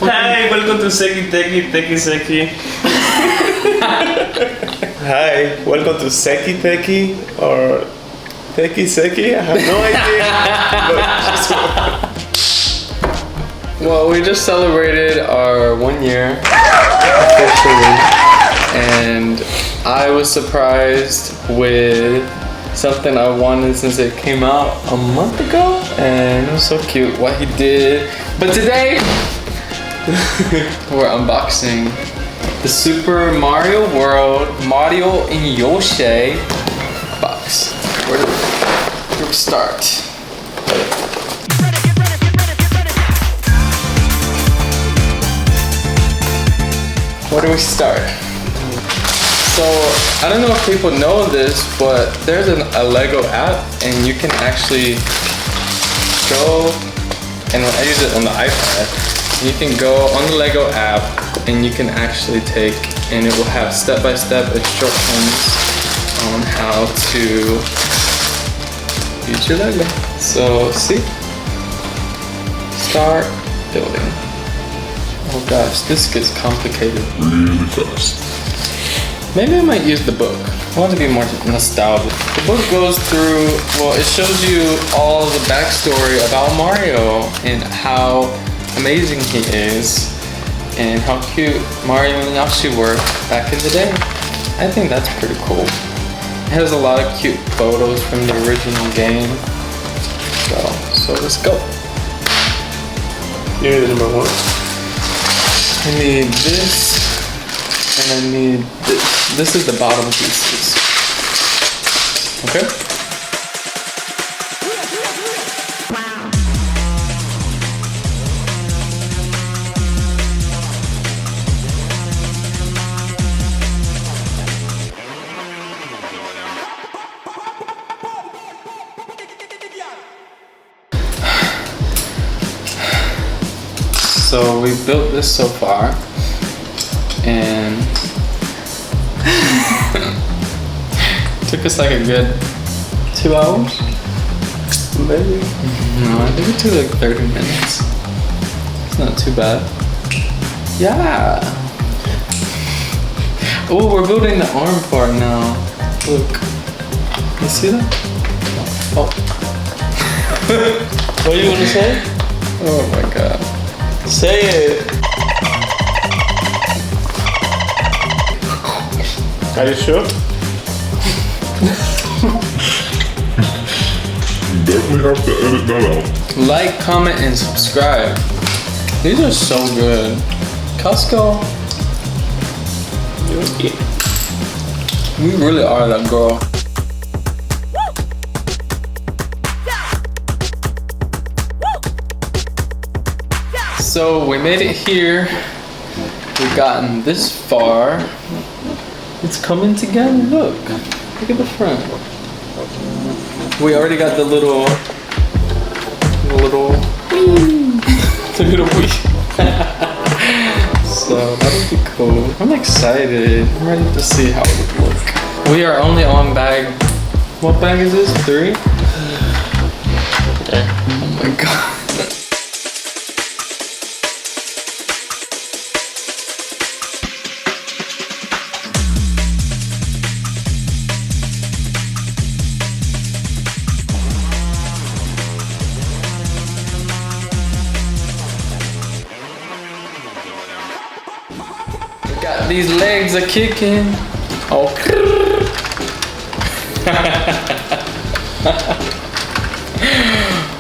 Hi, welcome to Seki Teki Teki Seki. Hi, welcome to Seki Teki or Teki Seki. I have no idea. Well, we just celebrated our 1 year officially, and I was surprised with something I wanted since it came out a month ago, and it was so cute what he did. But today, we're unboxing the Super Mario World Mario and Yoshi box. Where do we start? Where do we start? So, I don't know if people know this, but there's a Lego app, and you can actually go, and I use it on the iPad. You can go on the Lego app, and you can actually take, and it will have step-by-step instructions on how to use your Lego. So, see? Start building. Oh gosh, this gets complicated really fast. Maybe I might use the book. I want to be more nostalgic. The book goes through, well, it shows you all the backstory about Mario and how amazing he is and how cute Mario and Yoshi were back in the day. I think that's pretty cool. It has a lot of cute photos from the original game. So let's go. You need the number one. I need this, and I need this. This is the bottom pieces. Okay? So we built this so far, and took us like a good 2 hours, maybe. No, I think it took like 30 minutes. It's not too bad. Yeah. Oh, we're building the arm part now. Look. You see that? Oh. What do you want to say? Oh my god. Say it. Are you sure? Definitely have to edit that out. Like, comment, and subscribe. These are so good. Costco. We really are that girl. So we made it here. We've gotten this far. It's coming together. Look at the front. We already got the little wheel. So that'll be cool. I'm excited. I'm ready to see how it would look. We are only on bag. What bag is this? 3? Okay. Oh my god. Got these legs are kicking. Oh.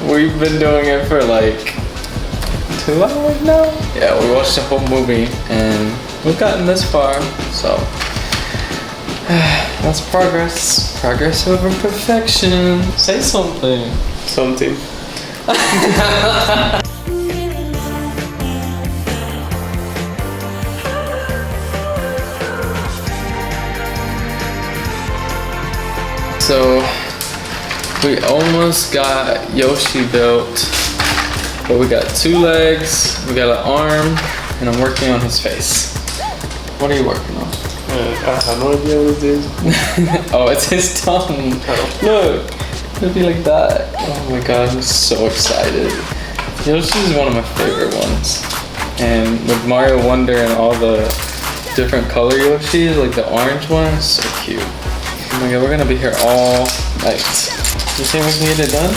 We've been doing it for like 2 hours now. Yeah, we watched the whole movie and we've gotten this far. So that's progress. Progress over perfection. Say something. Something. So we almost got Yoshi built, but we got 2 legs, we got an arm, and I'm working on his face. What are you working on? I have no idea what it is. Oh, it's his tongue. Look, it'll be like that. Oh my god, I'm so excited. Yoshi's one of my favorite ones. And with Mario Wonder and all the different color Yoshis, like the orange one, is so cute. Oh my god, we're gonna be here all night. You think we can get it done?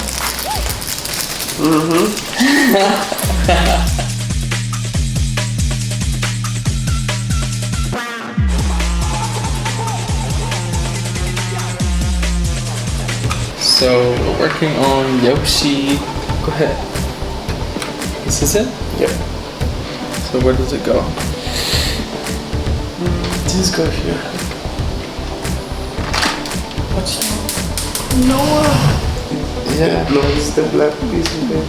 So we're working on Yoshi. Go ahead. This is it? Yep. So where does it go? Just go here. What's Noah? Yeah. No, it's the black piece in there.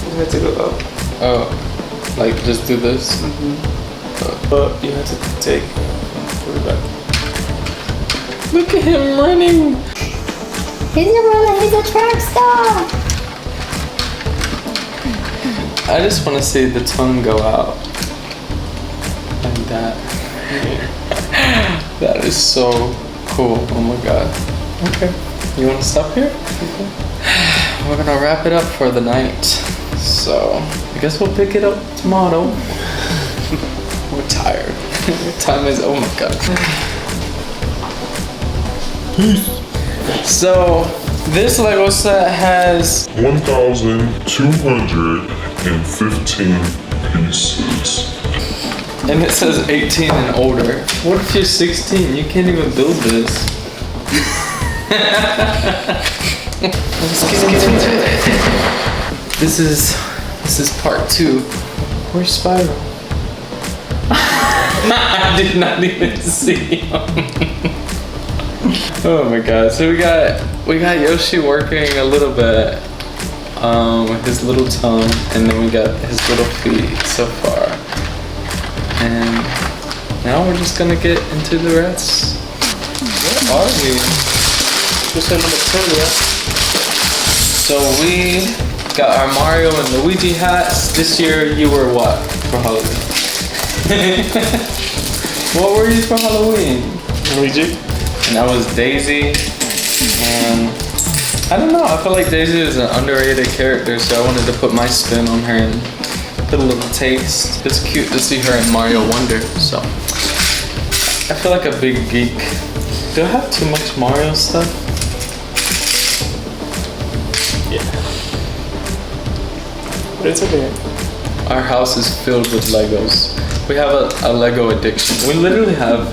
You have to go up. Oh, like just do this? But you have to take. Put it back. Look at him running. He's a runner, he's a track star! I just want to see the tongue go out. Like that. That is so cool. Oh my god. Okay. You want to stop here? Okay. We're gonna wrap it up for the night. So, I guess we'll pick it up tomorrow. We're tired. What time is, oh my god. So, this Lego set has 1,215 pieces. and it says 18 and older. What if you're 16? You can't even build this. This is part 2. Where's Spiral? I did not even see him. Oh my god! So we got Yoshi working a little bit with his little tongue, and then we got his little feet so far. And now we're just gonna get into the rest. Where are we? Just another 10, yeah? So we got our Mario and Luigi hats. This year you were what for Halloween? What were you for Halloween? Luigi? And I was Daisy. And I don't know, I feel like Daisy is an underrated character, so I wanted to put my spin on her and put a little taste. It's cute to see her in Mario Wonder, so I feel like a big geek. Do I have too much Mario stuff? Yeah. But it's okay. Our house is filled with Legos. We have a Lego addiction. We literally have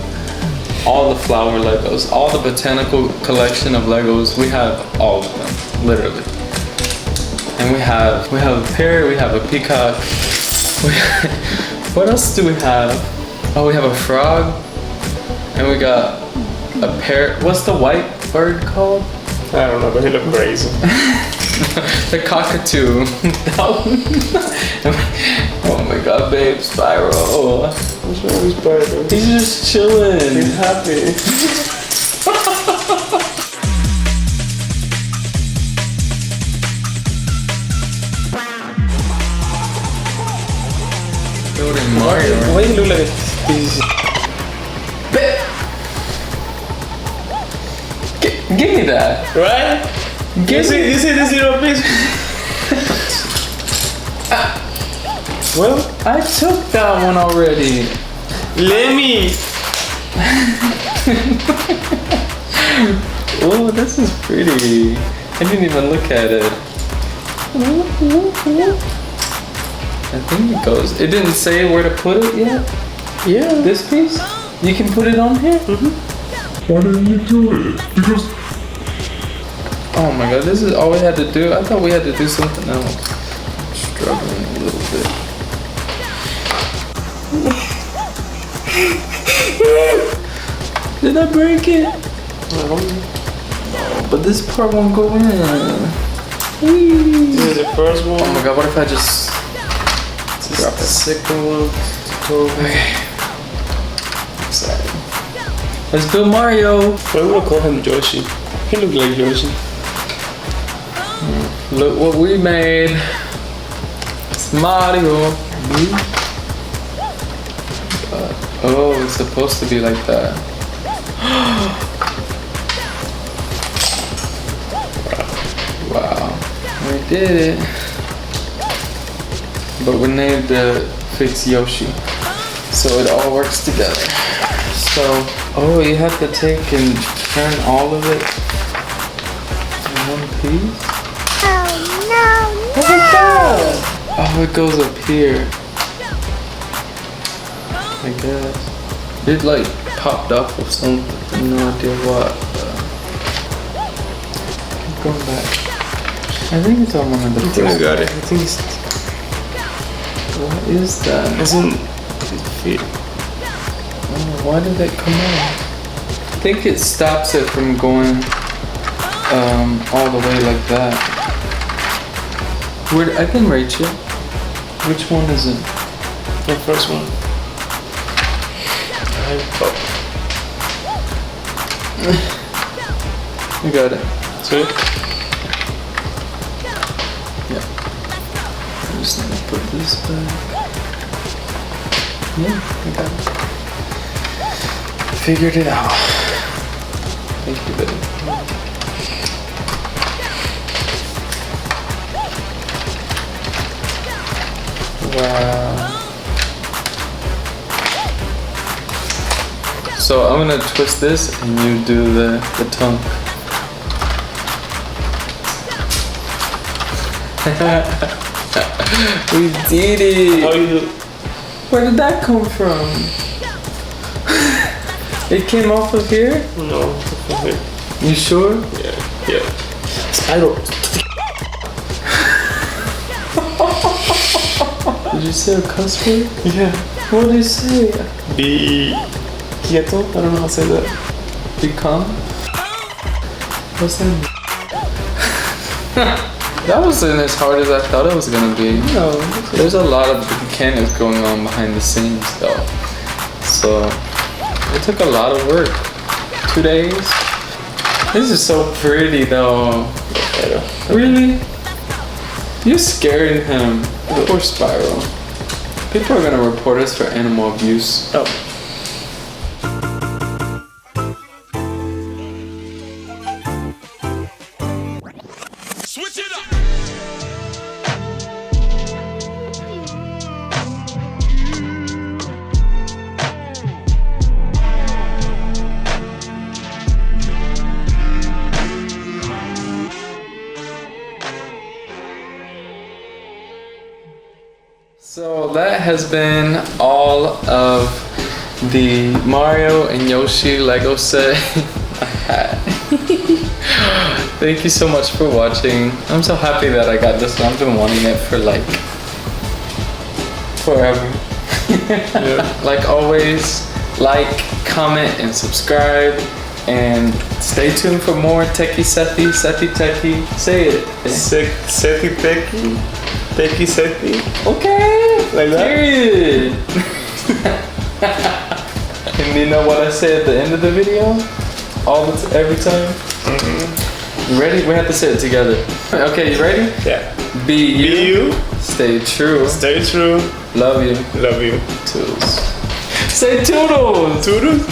all the flower Legos, all the botanical collection of Legos. We have all of them, literally. And we have a parrot, we have a peacock. What else do we have? Oh, we have a frog, and we got a parrot. What's the white bird called? I don't know, but he looked crazy. The cockatoo. That one. Oh my god, babe, Spyro. What's wrong with Spider? He's just chilling. He's happy. Building Mario. Why do you look like this? Give me that. Right? You see this little piece? Well, I took that one already. Let me. Oh, this is pretty. I didn't even look at it. I think it goes. It didn't say where to put it yet. Yeah. This piece? You can put it on here? Why didn't you do it? Because Oh my god, this is all we had to do? I thought we had to do something else. I'm struggling a little bit. Did I break it? But this part won't go in. Whee. This is the first one. Oh my god, what if I just drop The it? second one. Okay. Sorry. Let's build Mario. Why would I call him Yoshi? He look like Yoshi. Look what we made. It's Mario. Oh, it's supposed to be like that. Wow. We did it. but we need to fix Yoshi. So it all works together. So, oh, you have to take and turn all of it in one piece? Oh no, Look at that! Oh, it goes up here. I guess. It like popped up or something. No idea what. Keep going back. I think it's on one of the I think I got it. I think it's... What is that? Isn't feet? Oh, why did it come out? I think it stops it from going all the way like that. Where I can rate you. Which one is it? The first one. You got it. See? Yeah. I'm just gonna put this back. Yeah, I got it. Figured it out. Thank you, buddy. Wow. So I'm gonna twist this and you do the tongue. We did it! How you? Where did that come from? It came off of here? No. Okay. You sure? Yeah. Spiral. Did you say a cuss word? Yeah. What did you say? Be quieto. I don't know how to say that. Be calm? What's that? That wasn't as hard as I thought it was gonna be. No. There's a lot of mechanics going on behind the scenes though. So it took a lot of work. 2 days. This is so pretty though. Really? You're scaring him. Poor Spyro. People are gonna report us for animal abuse. Oh. Switch it up. So that has been all of the Mario and Yoshi Lego set I had. Thank you so much for watching. I'm so happy that I got this one. I've been wanting it for like forever. Yeah. Like always, like, comment, and subscribe. And stay tuned for more Techie Sethi, Sethi Techie. Say it. Seti teki. Teki seti. Okay. Like that? Period. And you know what I say at the end of the video? Every time? You ready? We have to say it together. Okay, you ready? Yeah. Be you. Be you. Stay true. Stay true. Love you. Love you. Toodles. Say toodles. Toodles.